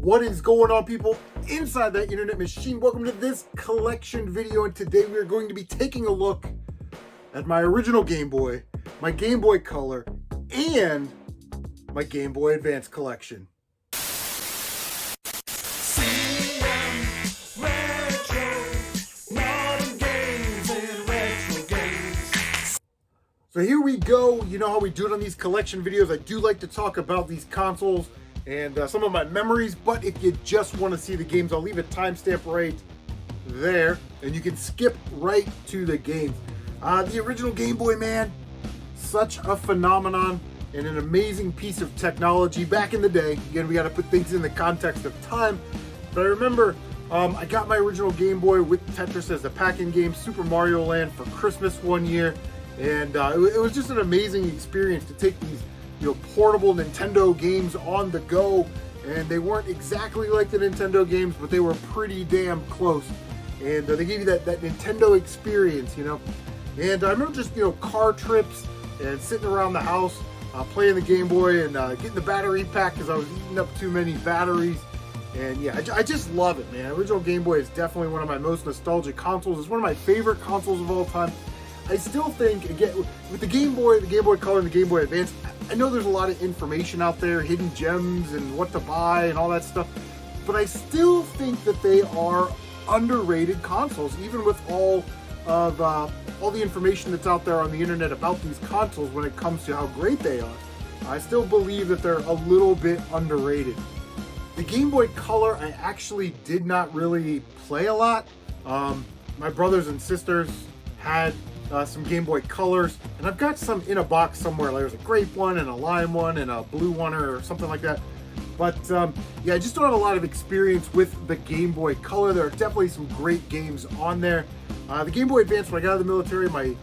What is going on, people inside that internet machine? Welcome to this collection video, and today we are going to be taking a look at my original Game Boy, my Game Boy Color, and my Game Boy Advance collection. So here we go. You know how we do it on these collection videos. I do like to talk about these consoles and some of my memories, but if you just want to see the games, I'll leave a timestamp right there, and you can skip right to the games. The original Game Boy, man, such a phenomenon and an amazing piece of technology back in the day. Again, we got to put things in the context of time, but I remember I got my original Game Boy with Tetris as the pack-in game, Super Mario Land for Christmas one year. And it was just an amazing experience to take these, portable Nintendo games on the go. And they weren't exactly like the Nintendo games, but they were pretty damn close. And they gave you that Nintendo experience, And I remember just, car trips and sitting around the house, playing the Game Boy and getting the battery pack because I was eating up too many batteries. And yeah, I just love it, man. Original Game Boy is definitely one of my most nostalgic consoles. It's one of my favorite consoles of all time. I still think, again, with the Game Boy Color, and the Game Boy Advance, I know there's a lot of information out there, hidden gems and what to buy and all that stuff, but I still think that they are underrated consoles, even with all the information that's out there on the internet about these consoles when it comes to how great they are. I still believe that they're a little bit underrated. The Game Boy Color, I actually did not really play a lot. My brothers and sisters had some Game Boy Colors, and I've got some in a box somewhere. There's a grape one and a lime one and a blue one or something like that. But yeah, I just don't have a lot of experience with the Game Boy Color. There are definitely some great games on there. The Game Boy Advance, when I got out of the military, my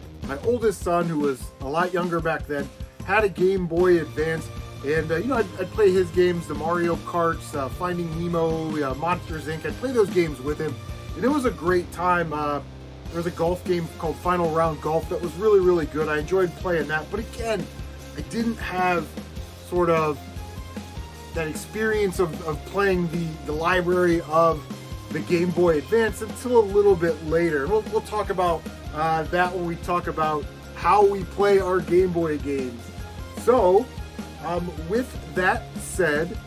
oldest son, who was a lot younger back then, had a Game Boy Advance, and I'd play his games, the Mario Karts, Finding Nemo, Monsters Inc. I'd play those games with him, and it was a great time. There was a golf game called Final Round Golf that was really, really good. I enjoyed playing that. But again, I didn't have sort of that experience of playing the library of the Game Boy Advance until a little bit later. We'll talk about that when we talk about how we play our Game Boy games. So, with that said,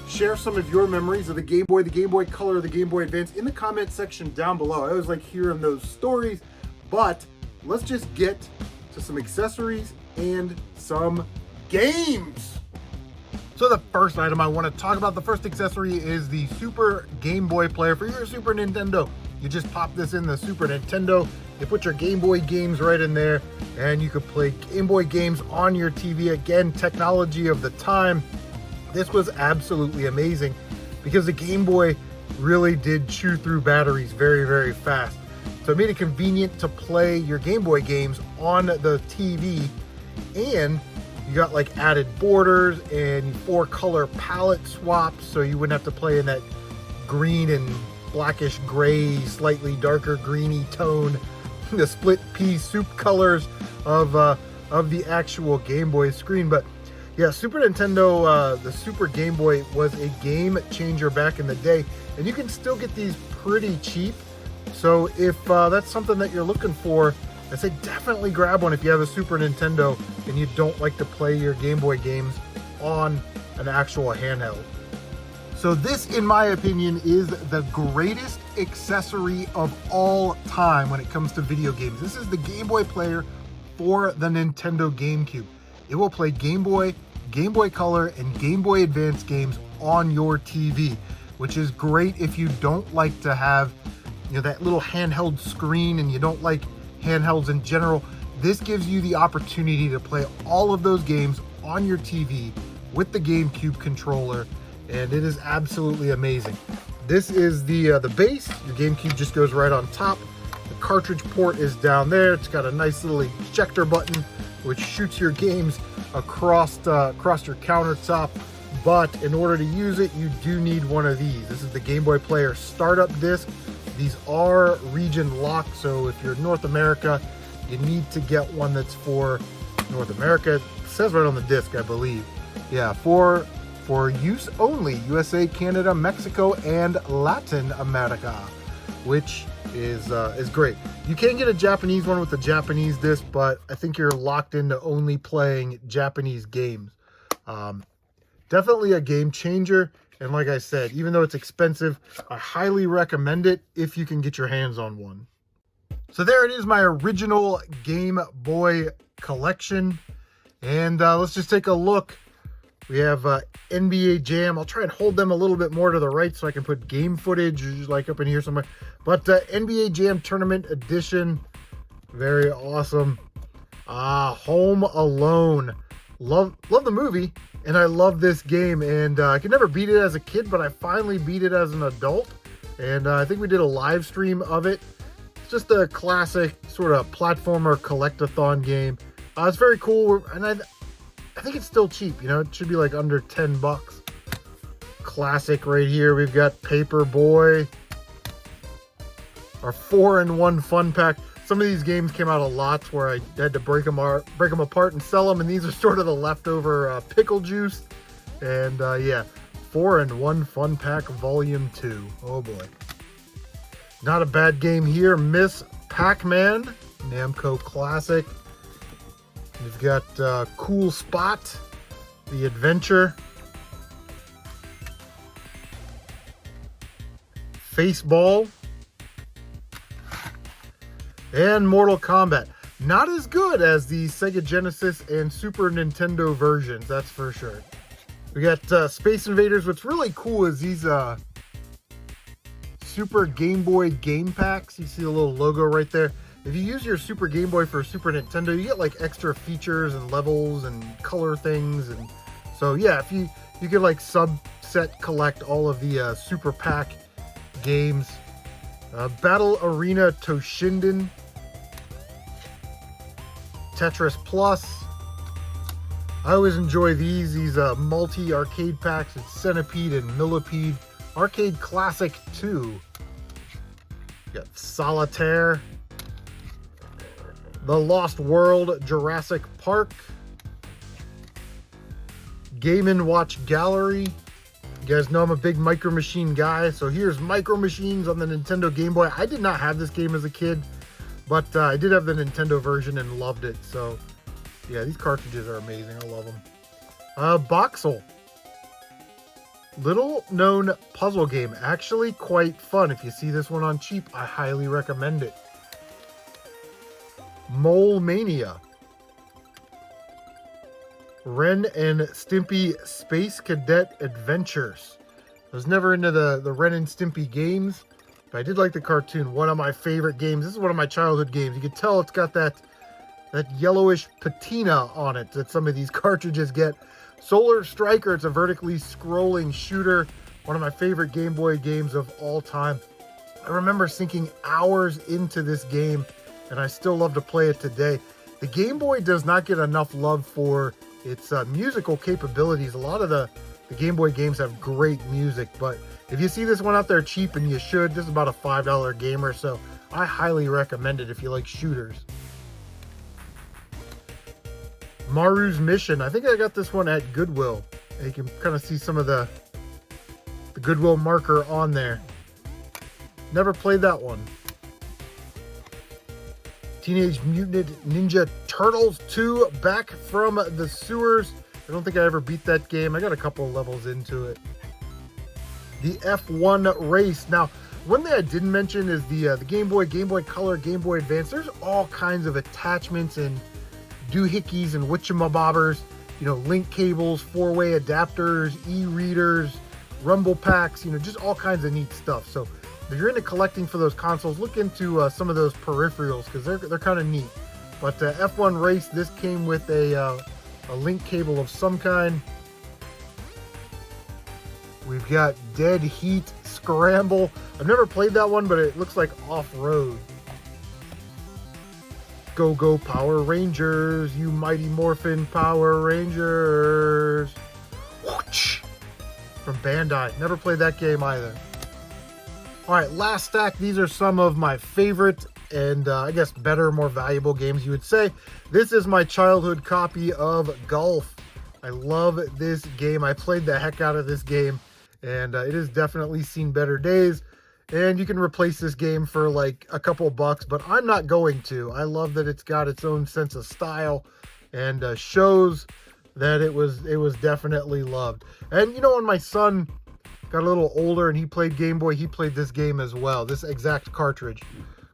share some of your memories of the Game Boy Color, the Game Boy Advance in the comment section down below. I always like hearing those stories, but let's just get to some accessories and some games. So the first item I want to talk about, the first accessory, is the Super Game Boy player for your Super Nintendo. You just pop this in the Super Nintendo, you put your Game Boy games right in there, and you could play Game Boy games on your TV. Again, technology of the time. This was absolutely amazing because the Game Boy really did chew through batteries very, very fast. So it made it convenient to play your Game Boy games on the TV, and you got like added borders and 4-color palette swaps, so you wouldn't have to play in that green and blackish gray, slightly darker greeny tone, the split pea soup colors of the actual Game Boy screen. But yeah, Super Nintendo, the Super Game Boy was a game changer back in the day, and you can still get these pretty cheap. So if that's something that you're looking for, I say definitely grab one if you have a Super Nintendo and you don't like to play your Game Boy games on an actual handheld. So this, in my opinion, is the greatest accessory of all time when it comes to video games. This is the Game Boy player for the Nintendo GameCube. It will play Game Boy, Game Boy Color, and Game Boy Advance games on your TV, which is great if you don't like to have, that little handheld screen and you don't like handhelds in general. This gives you the opportunity to play all of those games on your TV with the GameCube controller, and it is absolutely amazing. This is the base. Your GameCube just goes right on top. The cartridge port is down there. It's got a nice little ejector button which shoots your games across your countertop. But in order to use it, you do need one of these. This is the Game Boy Player startup disc. These are region locked, so if you're North America, you need to get one that's for North America. It says right on the disc, I believe. Yeah, for for use only USA, Canada, Mexico, and Latin America, which is great. You can get a Japanese one with the Japanese disc, but I think you're locked into only playing Japanese games. Definitely a game changer. And like I said, even though it's expensive, I highly recommend it if you can get your hands on one. So there it is, my original Game Boy collection. And let's just take a look. We have NBA Jam. I'll try and hold them a little bit more to the right so I can put game footage like up in here somewhere. But NBA Jam Tournament Edition. Very awesome. Home Alone. Love the movie. And I love this game. And I could never beat it as a kid, but I finally beat it as an adult. And I think we did a live stream of it. It's just a classic sort of platformer collect-a-thon game. It's very cool. And I think it's still cheap, you know, it should be like under 10 bucks. Classic right here. We've got Paper Boy. Our 4-in-1 fun pack. Some of these games came out of lots where I had to break them apart and sell them, and these are sort of the leftover pickle juice. And yeah, 4-in-1 fun pack volume 2. Oh boy. Not a bad game here. Miss Pac-Man, Namco classic. We've got Cool Spot, The Adventure, Faceball, and Mortal Kombat. Not as good as the Sega Genesis and Super Nintendo versions, that's for sure. We got Space Invaders. What's really cool is these Super Game Boy game packs. You see the little logo right there. If you use your Super Game Boy for Super Nintendo, you get like extra features and levels and color things. And so yeah, if you could like subset collect all of the Super Pack games. Battle Arena Toshinden, Tetris Plus. I always enjoy these multi-arcade packs. It's Centipede and Millipede. Arcade Classic 2. You got Solitaire. The Lost World Jurassic Park. Game & Watch Gallery. You guys know I'm a big Micro Machine guy, so here's Micro Machines on the Nintendo Game Boy. I did not have this game as a kid, but I did have the Nintendo version and loved it. So yeah, these cartridges are amazing. I love them. Boxel. Little known puzzle game. Actually quite fun. If you see this one on cheap, I highly recommend it. Mole Mania. Ren and Stimpy Space Cadet Adventures. I was never into the Ren and Stimpy games, but I did like the cartoon. One of my favorite games. This is one of my childhood games. You can tell it's got that yellowish patina on it that some of these cartridges get. Solar Striker. It's a vertically scrolling shooter. One of my favorite Game Boy games of all time. I remember sinking hours into this game, and I still love to play it today. The Game Boy does not get enough love for its musical capabilities. A lot of the Game Boy games have great music, but if you see this one out there cheap, and you should, this is about a $5 game or so. I highly recommend it if you like shooters. Maru's Mission. I think I got this one at Goodwill. You can kind of see some of the Goodwill marker on there. Never played that one. Teenage Mutant Ninja Turtles 2, Back from the Sewers. I don't think I ever beat that game. I got a couple of levels into it. The F1 Race. Now, one thing I didn't mention is the Game Boy, Game Boy Color, Game Boy Advance. There's all kinds of attachments and doohickeys and whatchamabobbers. You know, link cables, 4-way adapters, e-readers, rumble packs, you know, just all kinds of neat stuff. So if you're into collecting for those consoles, look into some of those peripherals because they're kind of neat. But F1 Race, this came with a link cable of some kind. We've got Dead Heat Scramble. I've never played that one, but it looks like off-road. Go Go Power Rangers, you mighty morphin Power Rangers. Whoosh! From Bandai. Never played that game either. All right, last stack. These are some of my favorite and I guess better, more valuable games, you would say. This is my childhood copy of Golf. I love this game. I played the heck out of this game, and it has definitely seen better days. And you can replace this game for like a couple bucks, but I'm not going to. I love that it's got its own sense of style and shows that it was definitely loved. And you know, when my son got a little older and he played Game Boy, he played this game as well, this exact cartridge,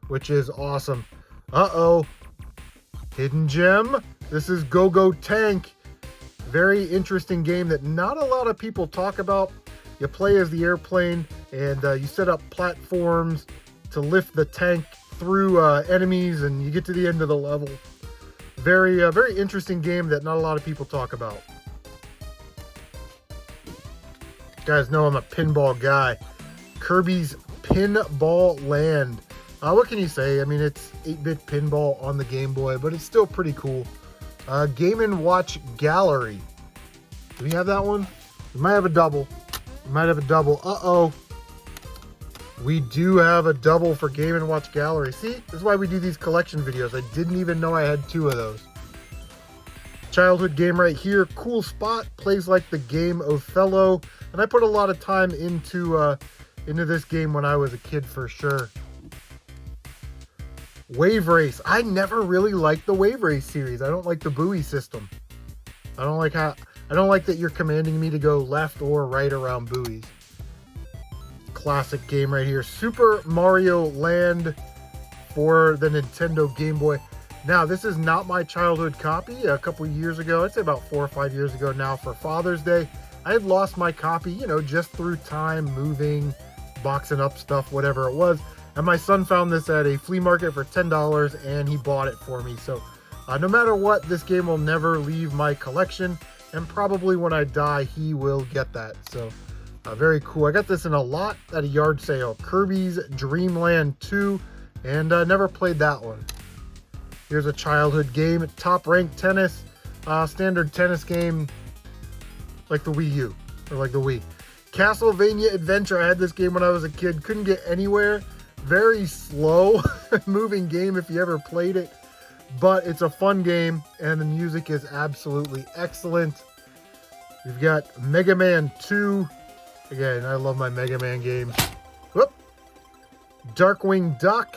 which is awesome. Uh-oh, hidden gem. This is Go-Go Tank. Very interesting game that not a lot of people talk about. You play as the airplane, and you set up platforms to lift the tank through enemies, and you get to the end of the level. Very interesting game that not a lot of people talk about. You guys know I'm a pinball guy. Kirby's Pinball Land. What can you say? I mean, it's 8-bit pinball on the Game Boy, but it's still pretty cool. Game & Watch Gallery. Do we have that one? We might have a double. We might have a double. Uh-oh. We do have a double for Game & Watch Gallery. See, this is why we do these collection videos. I didn't even know I had 2 of those. Childhood game right here. Cool spot. Plays like the game Othello. And I put a lot of time into this game when I was a kid for sure. Wave Race. I never really liked the Wave Race series. I don't like the buoy system. I don't like that you're commanding me to go left or right around buoys. Classic game right here. Super Mario Land for the Nintendo Game Boy. Now, this is not my childhood copy. A couple years ago, I'd say about 4 or 5 years ago now, for Father's Day, I had lost my copy, you know, just through time, moving, boxing up stuff, whatever it was. And my son found this at a flea market for $10, and he bought it for me. So no matter what, this game will never leave my collection. And probably when I die, he will get that. So very cool. I got this in a lot at a yard sale. Kirby's Dream Land 2, and never played that one. Here's a childhood game. Top Rank Tennis. Standard tennis game like the Wii U, or like the Wii. Castlevania Adventure. I had this game when I was a kid. Couldn't get anywhere. Very slow moving game if you ever played it. But it's a fun game, and the music is absolutely excellent. We've got Mega Man 2. Again, I love my Mega Man games. Whoop. Darkwing Duck.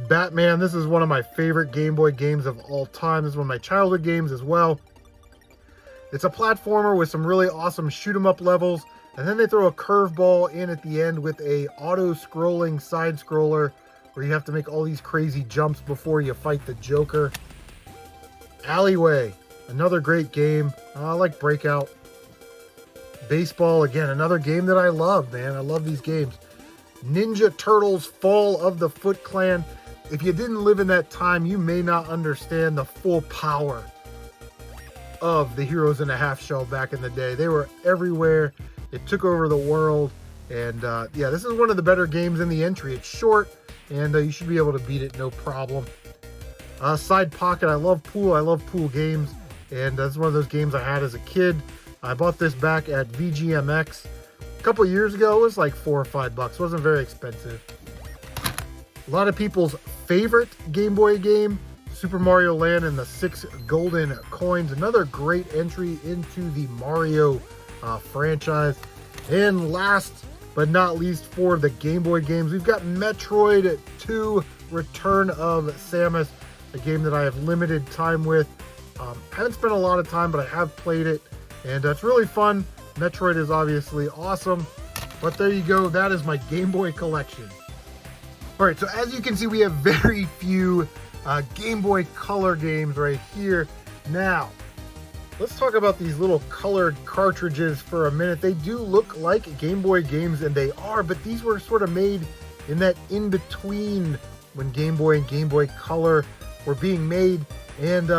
Batman. This is one of my favorite Game Boy games of all time. This is one of my childhood games as well. It's a platformer with some really awesome shoot-'em-up levels. And then they throw a curveball in at the end with a auto-scrolling side-scroller where you have to make all these crazy jumps before you fight the Joker. Alleyway, another great game. I like Breakout. Baseball, again, another game that I love, man. I love these games. Ninja Turtles Fall of the Foot Clan. If you didn't live in that time, you may not understand the full power of the Heroes in a Half Shell back in the day. They were everywhere. It took over the world, and yeah, this is one of the better games in the entry. It's short, and you should be able to beat it no problem. Side Pocket, I love pool games, and that's one of those games I had as a kid. I bought this back at VGMX a couple years ago. It was like $4 or $5. It wasn't very expensive. A lot of people's favorite Game Boy game, Super Mario Land and the 6 Golden Coins. Another great entry into the Mario franchise. And last but not least for the Game Boy games, we've got Metroid 2 Return of Samus, a game that I have limited time with. I haven't spent a lot of time, but I have played it, and it's really fun. Metroid is obviously awesome, but there you go. That is my Game Boy collection. All right, so as you can see, we have very few Game Boy Color games right here. Now, let's talk about these little colored cartridges for a minute. They do look like Game Boy games, and they are, but these were sort of made in that in-between when Game Boy and Game Boy Color were being made. And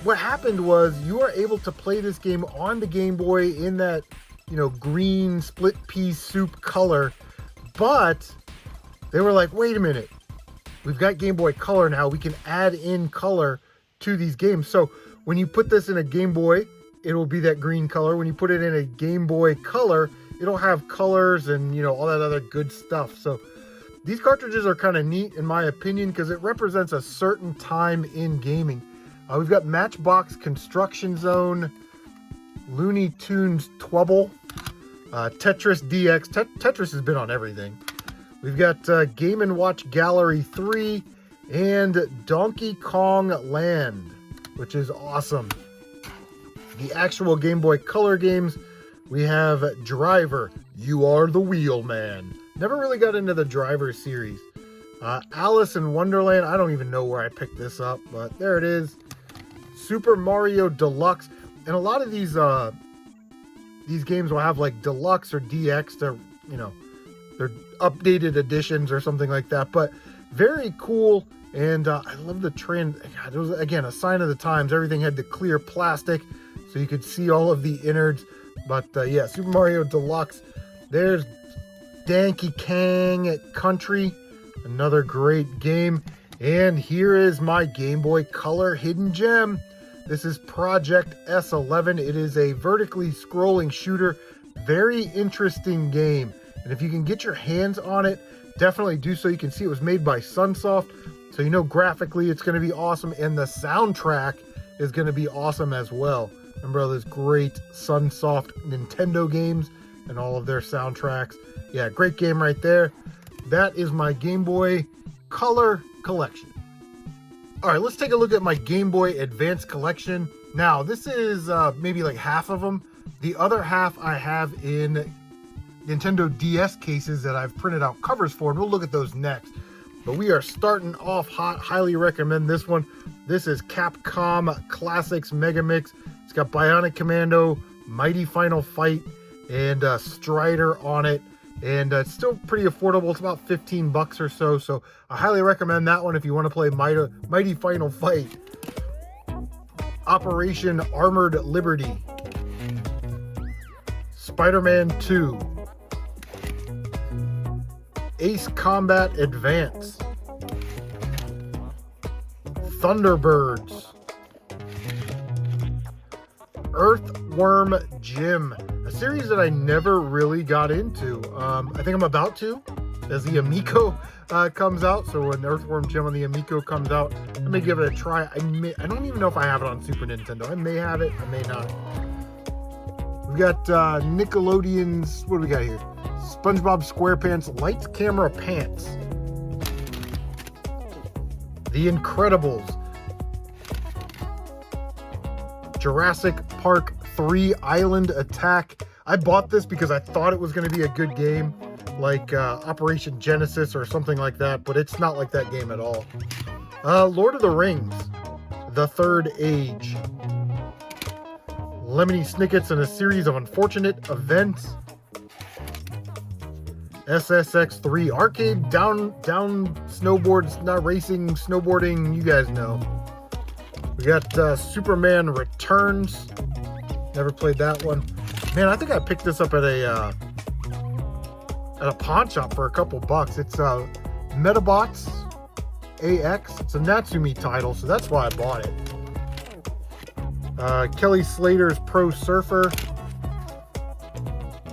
what happened was you were able to play this game on the Game Boy in that, you know, green split pea soup color, but they were like, wait a minute, we've got Game Boy Color now. We can add in color to these games. So when you put this in a Game Boy, it'll be that green color. When you put it in a Game Boy Color, it'll have colors and, you know, all that other good stuff. So these cartridges are kind of neat in my opinion because it represents a certain time in gaming. We've got Matchbox Construction Zone, Looney Tunes Twubble, Tetris DX. Tetris has been on everything. We've got Game & Watch Gallery 3 and Donkey Kong Land, which is awesome. The actual Game Boy Color games, we have Driver, You Are the Wheelman. Never really got into the Driver series. Alice in Wonderland, I don't even know where I picked this up, but there it is. Super Mario Deluxe, and a lot of these games will have like Deluxe or DX. They're, you know, they're updated editions or something like that, but very cool. And I love the trend. God, it was, again, a sign of the times. Everything had the clear plastic, so you could see all of the innards. But yeah, Super Mario Deluxe. There's Donkey Kong Country, another great game. And here is my Game Boy Color hidden gem. This is Project S11. It is a vertically scrolling shooter. Very interesting game. And if you can get your hands on it, definitely do so. You can see it was made by Sunsoft. So you know graphically it's going to be awesome. And the soundtrack is going to be awesome as well. Remember all those great Sunsoft Nintendo games and all of their soundtracks. Yeah, great game right there. That is my Game Boy Color collection. All right, let's take a look at my Game Boy Advance collection. Now, this is maybe like half of them. The other half I have in Nintendo DS cases that I've printed out covers for, and we'll look at those next. But we are starting off hot. Highly recommend this one. This is Capcom Classics Mega Mix. It's got Bionic Commando, Mighty Final Fight, and Strider on it. And it's still pretty affordable. It's about 15 bucks or so. So I highly recommend that one if you want to play Mighty Final Fight. Operation Armored Liberty. Spider-Man 2. Ace Combat Advance. Thunderbirds. Earthworm Jim, a series that I never really got into. I think I'm about to, as the Amico comes out. So when Earthworm Jim on the Amico comes out, let me give it a try. I don't even know if I have it on Super Nintendo. I may have it, I may not. We got Nickelodeon's, what do we got here? SpongeBob SquarePants Lights Camera Pants. The Incredibles. Jurassic Park 3 Island Attack. I bought this because I thought it was going to be a good game, like Operation Genesis or something like that, but it's not like that game at all. Lord of the Rings, The Third Age. Lemony Snicket's and a Series of Unfortunate Events. SSX3 Arcade, down snowboards, not racing, snowboarding, you guys know. We got Superman Returns. Never played that one. Man, I think I picked this up at a pawn shop for a couple bucks. It's Metabots AX. It's a Natsumi title, so that's why I bought it. Kelly Slater's Pro Surfer.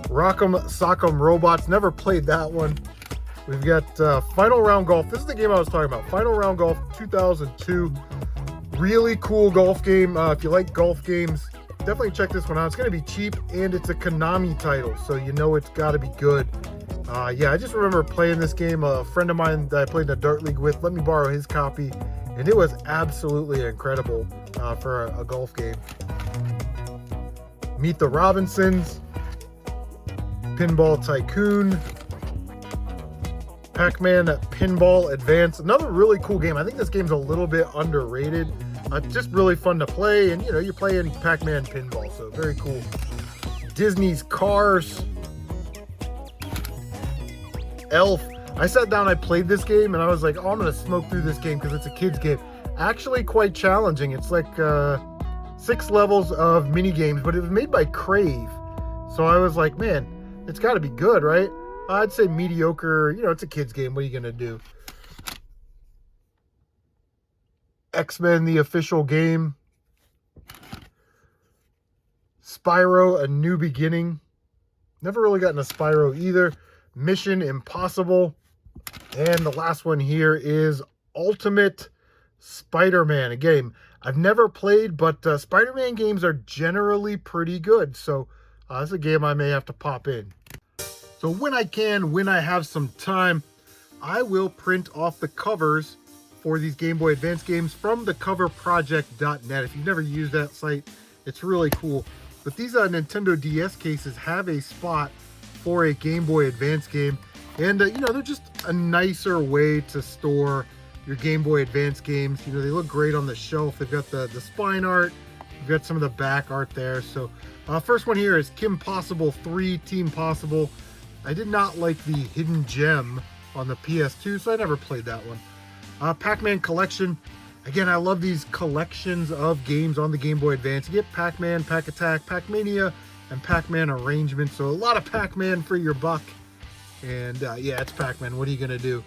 Rock'em Sock'em Robots. Never played that one. We've got Final Round Golf. This is the game I was talking about. Final Round Golf 2002. Really cool golf game. If you like golf games, definitely check this one out. It's going to be cheap, and it's a Konami title, so you know it's got to be good. Yeah, I just remember playing this game. A friend of mine that I played in a dart league with let me borrow his copy, and it was absolutely incredible for a golf game. Meet the Robinsons. Pinball Tycoon. Pac-Man Pinball Advance. Another really cool game. I think this game's a little bit underrated. Just really fun to play, and you know, you're playing Pac-Man Pinball, so very cool. Disney's Cars. Elf. I sat down, I played this game, and I was like, oh, I'm going to smoke through this game because it's a kid's game. Actually quite challenging. It's like 6 levels of mini games, but it was made by Crave. So I was like, man, it's got to be good, right? I'd say mediocre. You know, it's a kid's game. What are you going to do? X-Men, the official game. Spyro, A New Beginning. Never really gotten a Spyro either. Mission Impossible. And the last one here is Ultimate Spider-Man, a game. I've never played, but Spider-Man games are generally pretty good. So that's a game I may have to pop in. So when I can, when I have some time, I will print off the covers for these Game Boy Advance games from thecoverproject.net. If you've never used that site, it's really cool. But these Nintendo DS cases have a spot for a Game Boy Advance game. And, you know, they're just a nicer way to store your Game Boy Advance games. You know, they look great on the shelf. They've got the spine art. You've got some of the back art there. So, first one here is Kim Possible 3 Team Possible. I did not like the Hidden Gem on the PS2, so I never played that one. Pac-Man Collection. Again, I love these collections of games on the Game Boy Advance. You get Pac-Man, Pac-Attack, Pac-Mania, and Pac-Man Arrangement. So a lot of Pac-Man for your buck. And yeah, it's Pac-Man. What are you going to do?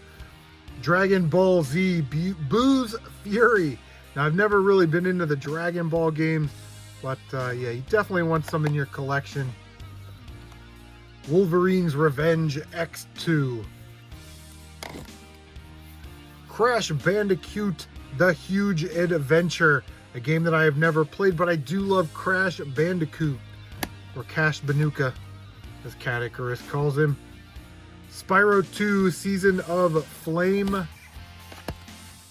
Dragon Ball Z Boo's Fury. Now, I've never really been into the Dragon Ball games, but yeah, you definitely want some in your collection. Wolverine's Revenge X2. Crash Bandicoot The Huge Adventure, a game that I have never played, but I do love Crash Bandicoot, or Cash Banuka, as Catechorus calls him. Spyro 2 Season of Flame.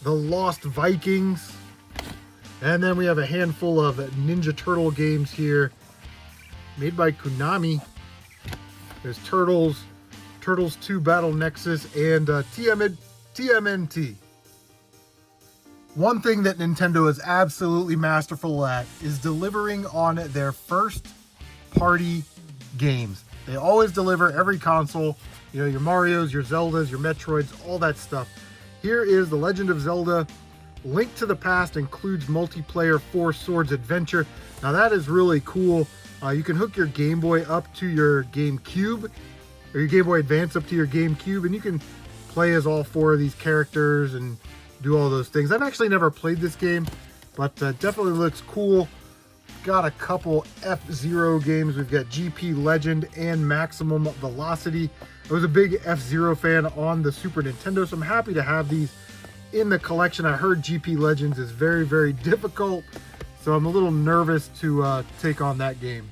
The Lost Vikings. And then we have a handful of Ninja Turtle games here, made by Konami. There's Turtles, Turtles 2 Battle Nexus, and TMNT. One thing that Nintendo is absolutely masterful at is delivering on their first party games. They always deliver every console, you know, your Marios, your Zeldas, your Metroids, all that stuff. Here is The Legend of Zelda Link to the Past, includes multiplayer 4 Swords Adventure. Now that is really cool. You can hook your Game Boy up to your GameCube, or your Game Boy Advance up to your GameCube, and you can play as all 4 of these characters and do all those things. I've actually never played this game, but definitely looks cool. Got a couple F-Zero games. We've got GP Legend and Maximum Velocity. I was a big F-Zero fan on the Super Nintendo, so I'm happy to have these in the collection. I heard GP Legends is very, very difficult, so I'm a little nervous to take on that game.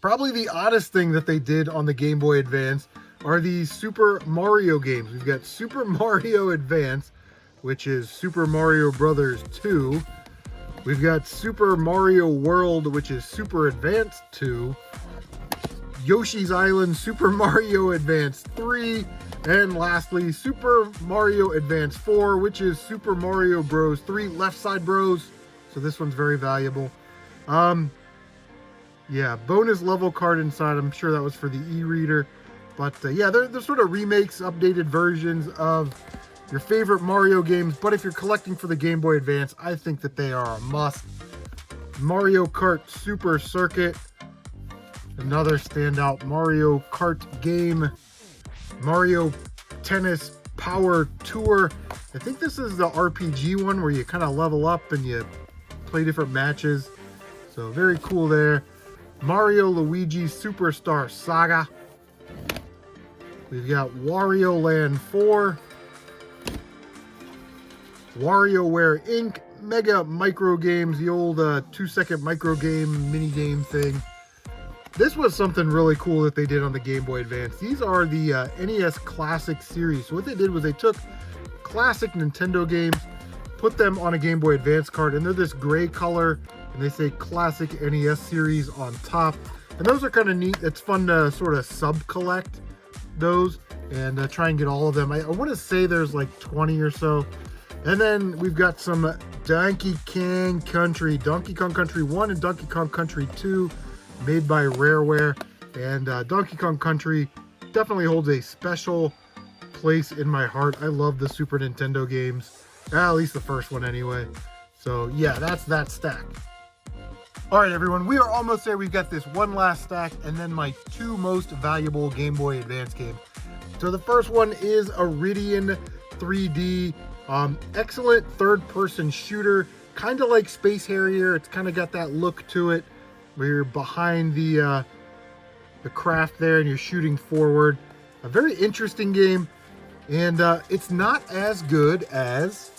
Probably the oddest thing that they did on the Game Boy Advance are these Super Mario games. We've got Super Mario Advance, which is Super Mario Brothers 2. We've got Super Mario World, which is Super Advance 2. Yoshi's Island, Super Mario Advance 3. And lastly, Super Mario Advance 4, which is Super Mario Bros. 3 Left Side Bros. So this one's very valuable. Yeah, bonus level card inside. I'm sure that was for the e-reader. But yeah, they're sort of remakes, updated versions of your favorite Mario games. But if you're collecting for the Game Boy Advance, I think that they are a must. Mario Kart Super Circuit. Another standout Mario Kart game. Mario Tennis Power Tour. I think this is the RPG one where you kind of level up and you play different matches. So very cool there. Mario Luigi Superstar Saga. We've got Wario Land 4. WarioWare Inc. Mega Micro Games, the old 2-second micro game, mini game thing. This was something really cool that they did on the Game Boy Advance. These are the NES Classic series. So what they did was they took classic Nintendo games, put them on a Game Boy Advance card, and they're this gray color, and they say Classic NES series on top. And those are kind of neat. It's fun to sort of sub-collect those and try and get all of them. I want to say there's like 20 or so. And then we've got some Donkey Kong Country 1 and Donkey Kong Country 2, made by Rareware. And Donkey Kong Country definitely holds a special place in my heart. I love the Super Nintendo games, at least the first one anyway. So yeah, that's that stack. All right, everyone, we are almost there. We've got this one last stack and then my 2 most valuable Game Boy Advance games. So the first one is Iridian 3D. Excellent third-person shooter, kind of like Space Harrier. It's kind of got that look to it, where you're behind the craft there and you're shooting forward. A very interesting game, and it's not as good as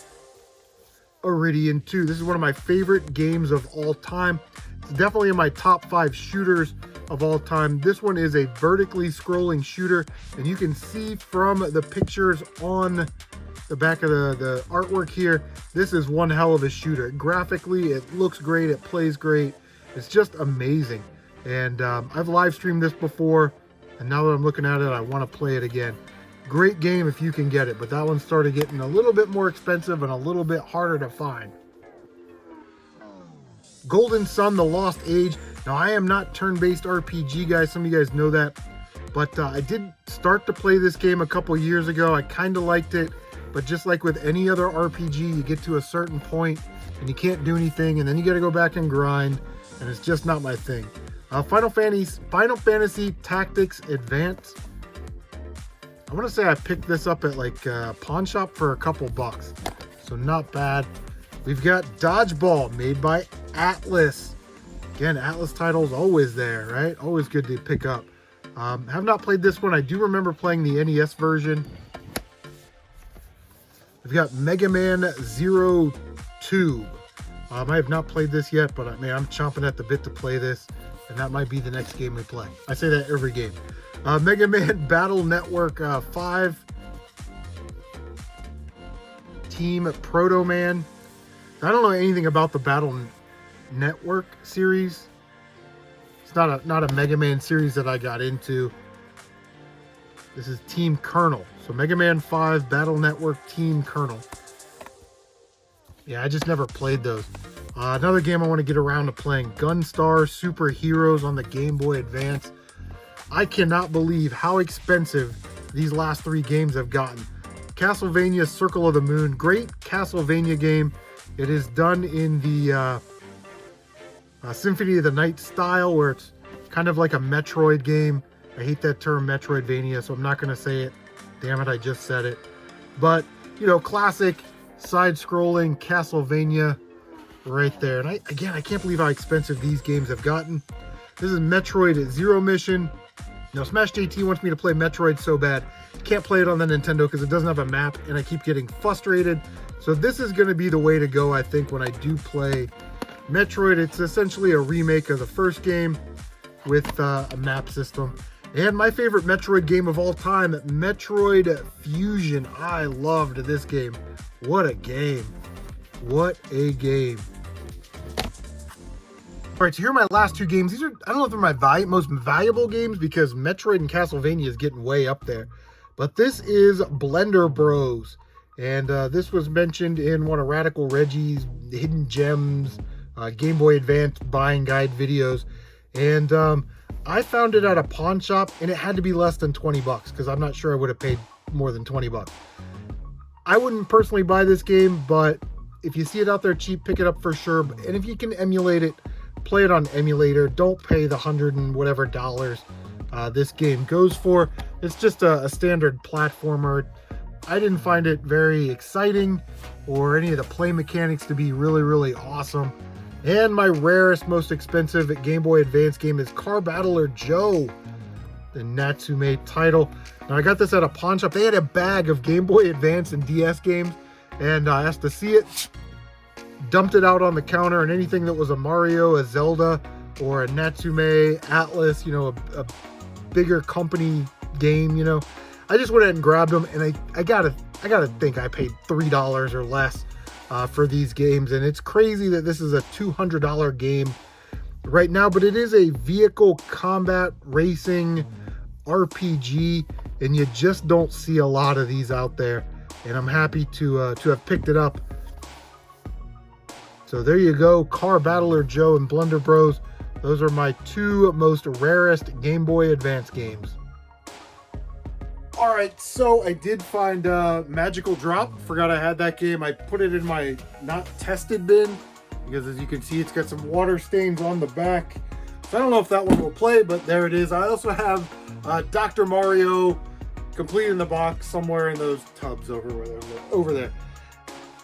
Rarities 2. This is one of my favorite games of all time. It's definitely in my top 5 shooters of all time. This one is a vertically scrolling shooter, and you can see from the pictures on the back of the artwork here, this is one hell of a shooter. Graphically, it looks great, it plays great. It's just amazing. And I've live streamed this before, and now that I'm looking at it, I want to play it again. Great game if you can get it, but that one started getting a little bit more expensive and a little bit harder to find. Golden Sun: The Lost Age. Now, I am not turn-based RPG, guys. Some of you guys know that. But I did start to play this game a couple years ago. I kind of liked it. But just like with any other RPG, you get to a certain point and you can't do anything. And then you got to go back and grind. And it's just not my thing. Final Fantasy Tactics Advance. I want to say I picked this up at like a pawn shop for a couple bucks. So not bad. We've got Dodgeball, made by Atlas. Again, Atlas titles always there, right? Always good to pick up. Have not played this one. I do remember playing the NES version. We've got Mega Man Zero Tube. I have not played this yet, but man, I'm chomping at the bit to play this, and that might be the next game we play. I say that every game. Mega Man Battle Network 5. Team Proto Man. I don't know anything about the Battle Network series. It's not a Mega Man series that I got into. This is Team Colonel. So Mega Man 5 Battle Network Team Colonel. Yeah, I just never played those. Another game I want to get around to playing, Gunstar Super Heroes on the Game Boy Advance. I cannot believe how expensive these last 3 games have gotten. Castlevania Circle of the Moon, great Castlevania game. It is done in the Symphony of the Night style, where it's kind of like a Metroid game. I hate that term, Metroidvania, so I'm not going to say it. Damn it, I just said it. But, you know, classic side-scrolling Castlevania right there. And I can't believe how expensive these games have gotten. This is Metroid Zero Mission. Now, Smash JT wants me to play Metroid so bad. Can't play it on the Nintendo because it doesn't have a map, and I keep getting frustrated. So this is going to be the way to go, I think, when I do play Metroid. It's essentially a remake of the first game with a map system. And my favorite Metroid game of all time, Metroid Fusion. I loved this game. What a game. What a game. All right, so here are my last 2 games. These are, I don't know if they're my most valuable games because Metroid and Castlevania is getting way up there. But this is Blender Bros. And this was mentioned in one of Radical Reggie's Hidden Gems Game Boy Advance buying guide videos. And I found it at a pawn shop, and it had to be less than 20 bucks because I'm not sure I would have paid more than 20 bucks. I wouldn't personally buy this game, but if you see it out there cheap, pick it up for sure. And if you can emulate it, play it on emulator. Don't pay the $100 and whatever this game goes for. It's just a standard platformer. I didn't find it very exciting or any of the play mechanics to be really, really awesome. And my rarest, most expensive Game Boy Advance game is Car Battler Joe, the Natsume title. Now, I got this at a pawn shop. They had a bag of Game Boy Advance and DS games, and I asked to see it, dumped it out on the counter, and anything that was a Mario, a Zelda, or a Natsume, Atlas, you know, a bigger company game, you know, I just went ahead and grabbed them, and I gotta think I paid $3 or less for these games. And it's crazy that this is a $200 game right now, but it is a vehicle combat racing RPG, and you just don't see a lot of these out there, and I'm happy to have picked it up. So there you go, Car Battler Joe and Blender Bros. Those are my 2 most rarest Game Boy Advance games. All right, so I did find Magical Drop. Forgot I had that game. I put it in my not tested bin because, as you can see, it's got some water stains on the back. So I don't know if that one will play, but there it is. I also have Dr. Mario complete in the box somewhere in those tubs over there.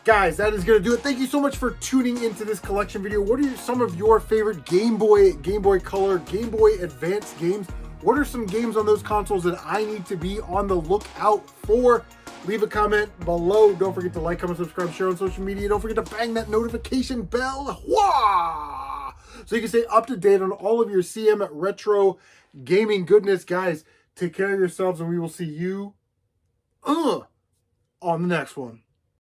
Guys, that is going to do it. Thank you so much for tuning into this collection video. What are some of your favorite Game Boy Color, Game Boy Advance games? What are some games on those consoles that I need to be on the lookout for? Leave a comment below. Don't forget to like, comment, subscribe, share on social media. Don't forget to bang that notification bell. Wah! So you can stay up to date on all of your CM retro gaming goodness. Guys, take care of yourselves, and we will see you on the next one.